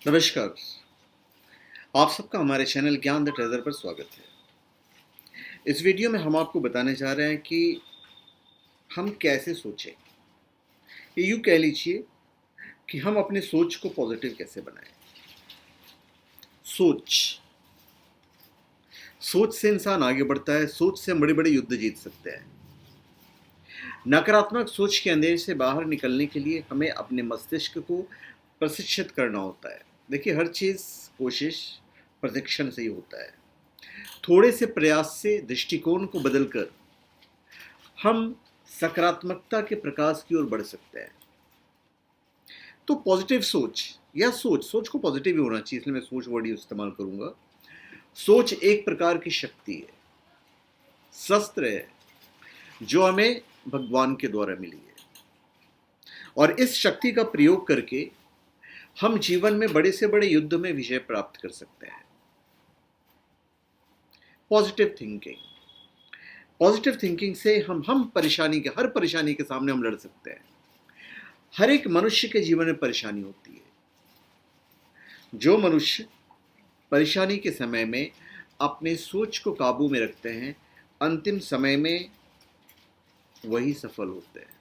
नमस्कार। आप सबका हमारे चैनल ज्ञान द ट्रेजर पर स्वागत है। इस वीडियो में हम आपको बताने जा रहे हैं कि हम कैसे सोचें। ये यूँ कह लीजिए कि हम अपनी सोच को पॉजिटिव कैसे बनाएं। सोच सोच से इंसान आगे बढ़ता है। सोच से हम बड़े बड़े युद्ध जीत सकते हैं। नकारात्मक सोच के अंधेरे से बाहर निकलने के लिए हमें अपने मस्तिष्क को प्रशिक्षित करना होता है। देखिए, हर चीज़ कोशिश प्रशिक्षण से ही होता है। थोड़े से प्रयास से दृष्टिकोण को बदलकर हम सकारात्मकता के प्रकाश की ओर बढ़ सकते हैं। तो पॉजिटिव सोच या सोच सोच को पॉजिटिव ही होना चाहिए, इसलिए मैं सोच वर्ड ही इस्तेमाल करूंगा। सोच एक प्रकार की शक्ति है, शस्त्र है, जो हमें भगवान के द्वारा मिली है। और इस शक्ति का प्रयोग करके हम जीवन में बड़े से बड़े युद्ध में विजय प्राप्त कर सकते हैं। पॉजिटिव थिंकिंग पॉजिटिव थिंकिंग से हम हर परेशानी के सामने हम लड़ सकते हैं। हर एक मनुष्य के जीवन में परेशानी होती है। जो मनुष्य परेशानी के समय में अपने सोच को काबू में रखते हैं, अंतिम समय में वही सफल होते हैं।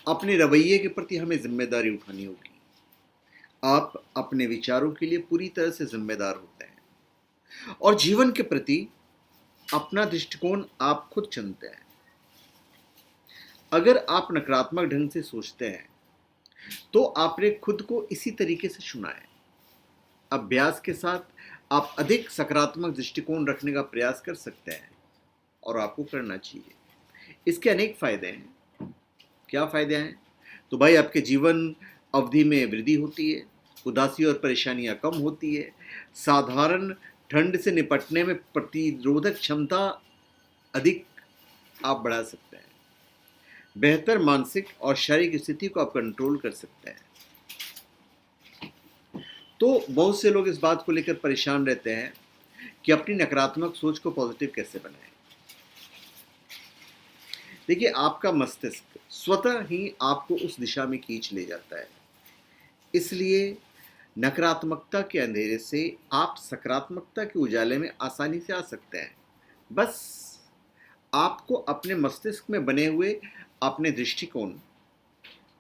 अपने रवैये के प्रति हमें जिम्मेदारी उठानी होगी। आप अपने विचारों के लिए पूरी तरह से जिम्मेदार होते हैं और जीवन के प्रति अपना दृष्टिकोण आप खुद चुनते हैं। अगर आप नकारात्मक ढंग से सोचते हैं तो आपने खुद को इसी तरीके से चुना है। अभ्यास के साथ आप अधिक सकारात्मक दृष्टिकोण रखने का प्रयास कर सकते हैं और आपको करना चाहिए। इसके अनेक फायदे हैं। क्या फायदे हैं? तो भाई, आपके जीवन अवधि में वृद्धि होती है, उदासी और परेशानियां कम होती है, साधारण ठंड से निपटने में प्रतिरोधक क्षमता अधिक आप बढ़ा सकते हैं, बेहतर मानसिक और शारीरिक स्थिति को आप कंट्रोल कर सकते हैं। तो बहुत से लोग इस बात को लेकर परेशान रहते हैं कि अपनी नकारात्मक सोच को पॉजिटिव कैसे बनाएं। देखिए, आपका मस्तिष्क स्वतः ही आपको उस दिशा में खींच ले जाता है। इसलिए नकारात्मकता के अंधेरे से आप सकारात्मकता के उजाले में आसानी से आ सकते हैं। बस आपको अपने मस्तिष्क में बने हुए अपने दृष्टिकोण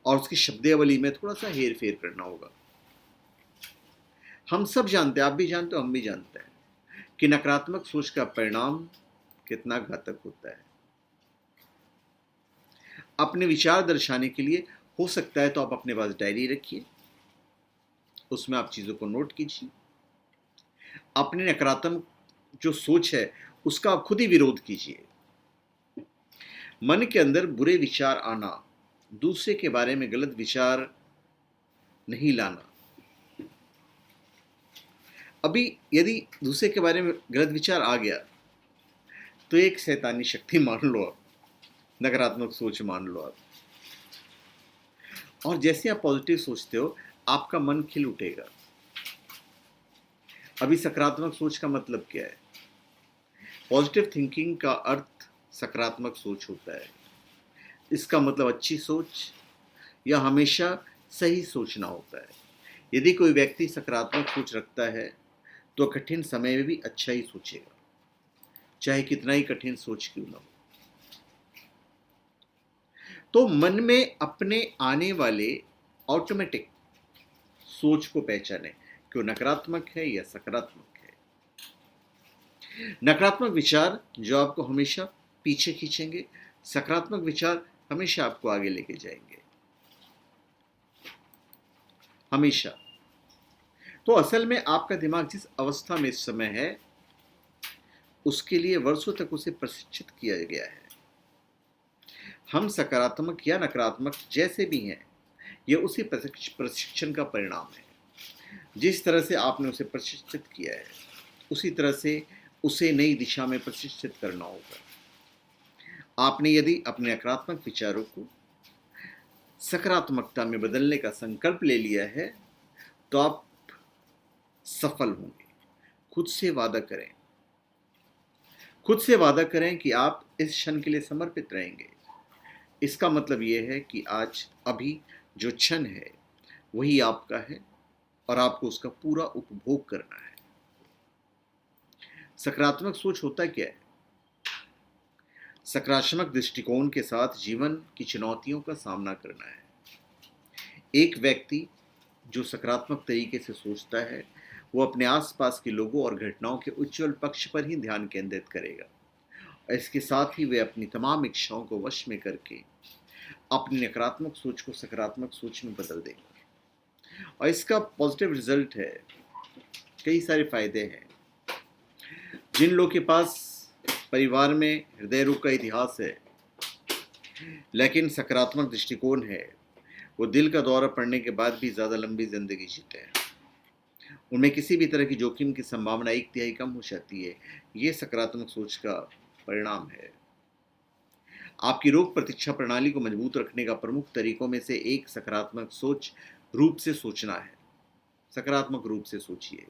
और उसकी शब्दावली में थोड़ा सा हेर फेर करना होगा। हम सब जानते हैं, आप भी जानते हो, हम भी जानते हैं कि नकारात्मक सोच का परिणाम कितना घातक होता है। अपने विचार दर्शाने के लिए हो सकता है तो आप अपने पास डायरी रखिए, उसमें आप चीज़ों को नोट कीजिए। अपने नकारात्मक जो सोच है उसका आप खुद ही विरोध कीजिए। मन के अंदर बुरे विचार आना, दूसरे के बारे में गलत विचार नहीं लाना। अभी यदि दूसरे के बारे में गलत विचार आ गया तो एक शैतानी शक्ति मान लो आप, नकारात्मक सोच मान लो आप। और जैसे आप पॉजिटिव सोचते हो, आपका मन खिल उठेगा। अभी सकारात्मक सोच का मतलब क्या है? पॉजिटिव थिंकिंग का अर्थ सकारात्मक सोच होता है। इसका मतलब अच्छी सोच या हमेशा सही सोचना होता है। यदि कोई व्यक्ति सकारात्मक सोच रखता है तो कठिन समय में भी अच्छा ही सोचेगा, चाहे कितना ही कठिन सोच क्यों ना हो। तो मन में अपने आने वाले ऑटोमेटिक सोच को पहचानें कि वो नकारात्मक है या सकारात्मक है। नकारात्मक विचार जो आपको हमेशा पीछे खींचेंगे, सकारात्मक विचार हमेशा आपको आगे लेके जाएंगे, हमेशा। तो असल में आपका दिमाग जिस अवस्था में इस समय है, उसके लिए वर्षों तक उसे प्रशिक्षित किया गया है। हम सकारात्मक या नकारात्मक जैसे भी हैं, यह उसी प्रशिक्षण का परिणाम है। जिस तरह से आपने उसे प्रशिक्षित किया है, उसी तरह से उसे नई दिशा में प्रशिक्षित करना होगा। आपने यदि अपने नकारात्मक विचारों को सकारात्मकता में बदलने का संकल्प ले लिया है तो आप सफल होंगे। खुद से वादा करें, खुद से वादा करें कि आप इस क्षण के लिए समर्पित रहेंगे। इसका मतलब यह है कि आज अभी जो क्षण है वही आपका है और आपको उसका पूरा उपभोग करना है। सकारात्मक सोच होता क्या है? सकारात्मक दृष्टिकोण के साथ जीवन की चुनौतियों का सामना करना है। एक व्यक्ति जो सकारात्मक तरीके से सोचता है वो अपने आसपास के लोगों और घटनाओं के उज्जवल पक्ष पर ही ध्यान केंद्रित करेगा और इसके साथ ही वे अपनी तमाम इच्छाओं को वश में करके अपनी नकारात्मक सोच को सकारात्मक सोच में बदल देगा और इसका पॉजिटिव रिजल्ट है, कई सारे फायदे हैं। जिन लोगों के पास परिवार में हृदय रोग का इतिहास है लेकिन सकारात्मक दृष्टिकोण है, वो दिल का दौरा पड़ने के बाद भी ज़्यादा लंबी जिंदगी जीते हैं। उनमें किसी भी तरह की जोखिम की संभावना 1/3 कम हो जाती है। ये सकारात्मक सोच का परिणाम है। आपकी रोग प्रतीक्षा प्रणाली को मजबूत रखने का प्रमुख तरीकों में से एक सकारात्मक सोच रूप से सोचना है। सकारात्मक रूप से सोचिए।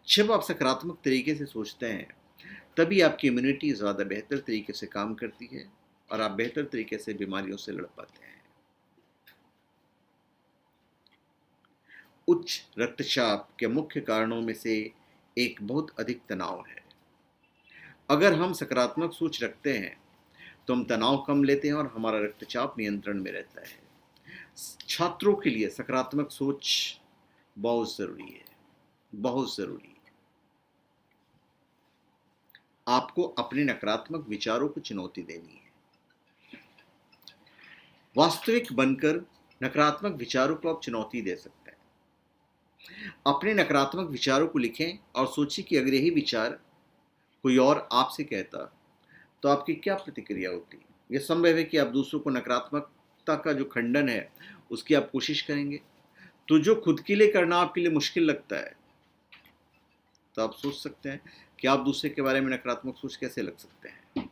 जब आप सकारात्मक तरीके से सोचते हैं तभी आपकी इम्यूनिटी ज़्यादा बेहतर तरीके से काम करती है और आप बेहतर तरीके से बीमारियों से लड़ पाते हैं। उच्च रक्तचाप के मुख्य कारणों में से एक बहुत अधिक तनाव है। अगर हम सकारात्मक सोच रखते हैं तो हम तनाव कम लेते हैं और हमारा रक्तचाप नियंत्रण में रहता है। छात्रों के लिए सकारात्मक सोच बहुत ज़रूरी है, बहुत ज़रूरी है। आपको अपने नकारात्मक विचारों को चुनौती देनी है। वास्तविक बनकर नकारात्मक विचारों को आप चुनौती दे सकते हैं। अपने नकारात्मक विचारों को लिखें और सोचिए कि अगर यही विचार कोई और आपसे कहता तो आपकी क्या प्रतिक्रिया होती। यह संभव है कि आप दूसरों को नकारात्मकता का जो खंडन है उसकी आप कोशिश करेंगे। तो जो खुद के लिए करना आपके लिए मुश्किल लगता है तो आप सोच सकते हैं कि आप दूसरे के बारे में नकारात्मक सोच कैसे लग सकते हैं।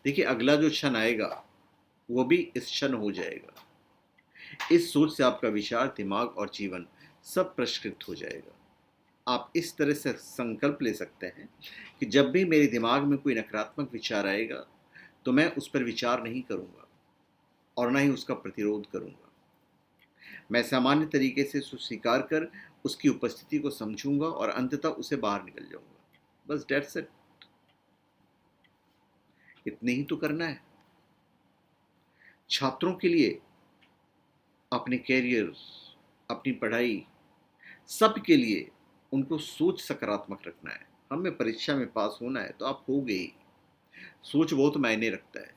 देखिए, अगला जो क्षण आएगा वो भी इस क्षण हो जाएगा। इस सोच से आपका विचार, दिमाग और जीवन सब परिष्कृत हो जाएगा। आप इस तरह से संकल्प ले सकते हैं कि जब भी मेरे दिमाग में कोई नकारात्मक विचार आएगा तो मैं उस पर विचार नहीं करूंगा और ना ही उसका प्रतिरोध करूंगा। मैं सामान्य तरीके से उसे स्वीकार कर उसकी उपस्थिति को समझूंगा और अंततः उसे बाहर निकल जाऊंगा। बस दैट्स इट। इतने ही तो करना है। छात्रों के लिए अपने कैरियर, अपनी पढ़ाई, सब के लिए उनको सोच सकारात्मक रखना है। हमें परीक्षा में पास होना है तो आप हो गए। सोच बहुत मायने रखता है।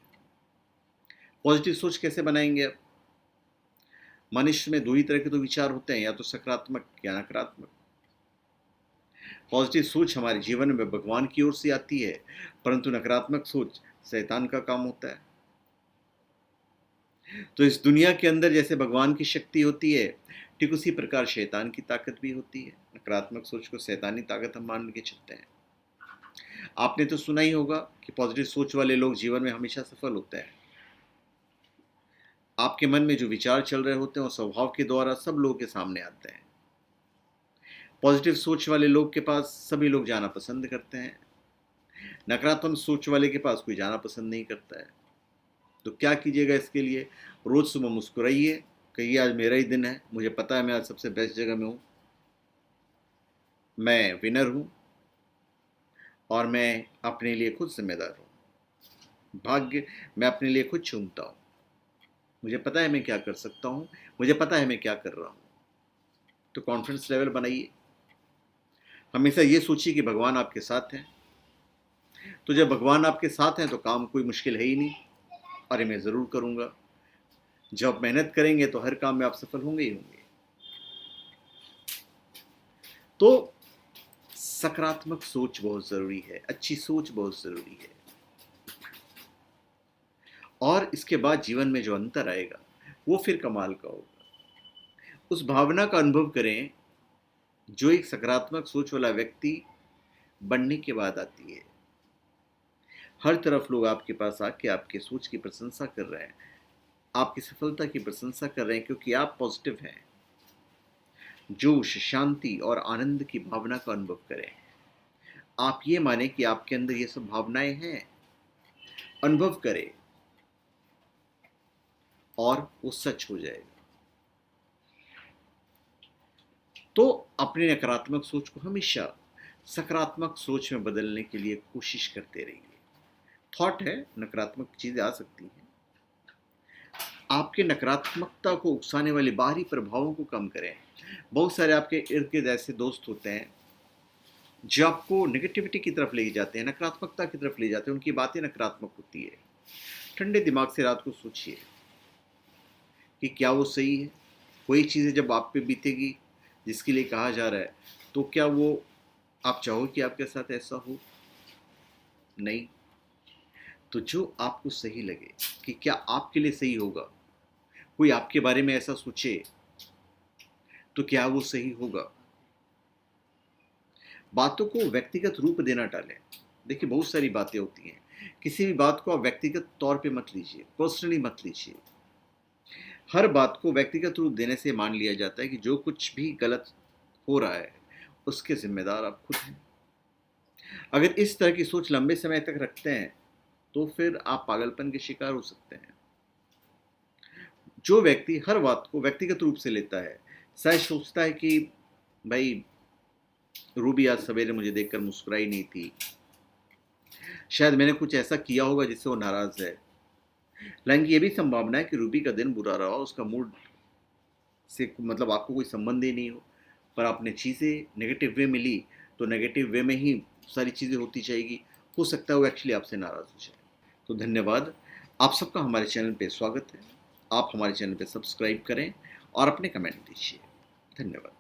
पॉजिटिव सोच कैसे बनाएंगे आप? मनुष्य में दो ही तरह के तो विचार होते हैं, या तो सकारात्मक या नकारात्मक। पॉजिटिव सोच हमारे जीवन में भगवान की ओर से आती है, परंतु नकारात्मक सोच शैतान का काम होता है। तो इस दुनिया के अंदर जैसे भगवान की शक्ति होती है, ठीक उसी प्रकार शैतान की ताकत भी होती है। नकारात्मक सोच को शैतानी ताकत हम मान के चलते हैं। आपने तो सुना ही होगा कि पॉजिटिव सोच वाले लोग जीवन में हमेशा सफल होते हैं। आपके मन में जो विचार चल रहे होते हैं वो स्वभाव के द्वारा सब लोगों के सामने आते हैं। पॉजिटिव सोच वाले लोग के पास सभी लोग जाना पसंद करते हैं। नकारात्मक सोच वाले के पास कोई जाना पसंद नहीं करता है। तो क्या कीजिएगा इसके लिए? रोज सुबह मुस्कुराइए, कहिए आज मेरा ही दिन है, मुझे पता है मैं आज सबसे बेस्ट जगह में हूँ, मैं विनर हूँ और मैं अपने लिए खुद जिम्मेदार हूँ। भाग्य मैं अपने लिए खुद चुनता हूँ। मुझे पता है मैं क्या कर सकता हूँ, मुझे पता है मैं क्या कर रहा हूँ। तो कॉन्फिडेंस लेवल बनाइए। हमेशा ये सोचिए कि भगवान आपके साथ हैं। तो जब भगवान आपके साथ हैं तो काम कोई मुश्किल है ही नहीं। अरे मैं ज़रूर करूँगा। जब मेहनत करेंगे तो हर काम में आप सफल होंगे ही होंगे। तो सकारात्मक सोच बहुत ज़रूरी है, अच्छी सोच बहुत ज़रूरी है। और इसके बाद जीवन में जो अंतर आएगा वो फिर कमाल का होगा। उस भावना का अनुभव करें जो एक सकारात्मक सोच वाला व्यक्ति बनने के बाद आती है। हर तरफ लोग आपके पास आके आपके सोच की प्रशंसा कर रहे हैं, आपकी सफलता की प्रशंसा कर रहे हैं, क्योंकि आप पॉजिटिव हैं। जोश, शांति और आनंद की भावना का अनुभव करें। आप ये माने कि आपके अंदर ये सब भावनाएं हैं, अनुभव करें और वो सच हो जाएगा। तो अपनी नकारात्मक सोच को हमेशा सकारात्मक सोच में बदलने के लिए कोशिश करते रहिए। थॉट है, नकारात्मक चीज़ें आ सकती हैं। आपके नकारात्मकता को उकसाने वाले बाहरी प्रभावों को कम करें। बहुत सारे आपके इर्द गिर्द ऐसे दोस्त होते हैं जो आपको नेगेटिविटी की तरफ ले जाते हैं, नकारात्मकता की तरफ ले जाते हैं, उनकी बातें नकारात्मक होती है। ठंडे दिमाग से रात को सोचिए कि क्या वो सही है। कोई चीज़ें जब आप पे बीतेगी जिसके लिए कहा जा रहा है, तो क्या वो आप चाहोगे कि आपके साथ ऐसा हो? नहीं। तो जो आपको सही लगे कि क्या आपके लिए सही होगा, कोई आपके बारे में ऐसा सोचे तो क्या वो सही होगा? बातों को व्यक्तिगत रूप देना टालें। देखिए बहुत सारी बातें होती हैं, किसी भी बात को आप व्यक्तिगत तौर पे मत लीजिए, पर्सनली मत लीजिए। हर बात को व्यक्तिगत रूप देने से मान लिया जाता है कि जो कुछ भी गलत हो रहा है उसके जिम्मेदार आप खुद हैं। अगर इस तरह की सोच लंबे समय तक रखते हैं तो फिर आप पागलपन के शिकार हो सकते हैं। जो व्यक्ति हर बात को व्यक्तिगत रूप से लेता है, शायद सोचता है कि भाई रूबी आज सवेरे मुझे देखकर मुस्कुराई नहीं थी, शायद मैंने कुछ ऐसा किया होगा जिससे वो नाराज है। हालांकि ये भी संभावना है कि रूबी का दिन बुरा रहा, उसका मूड से मतलब आपको कोई संबंध ही नहीं हो, पर आपने चीज़ें नेगेटिव वे में ली तो नेगेटिव वे में ही सारी चीज़ें होती जाएगी। हो सकता है वो एक्चुअली आपसे नाराज़ हो जाए। तो धन्यवाद, आप सबका हमारे चैनल पे स्वागत है। आप हमारे चैनल पे सब्सक्राइब करें और अपने कमेंट दीजिए। धन्यवाद।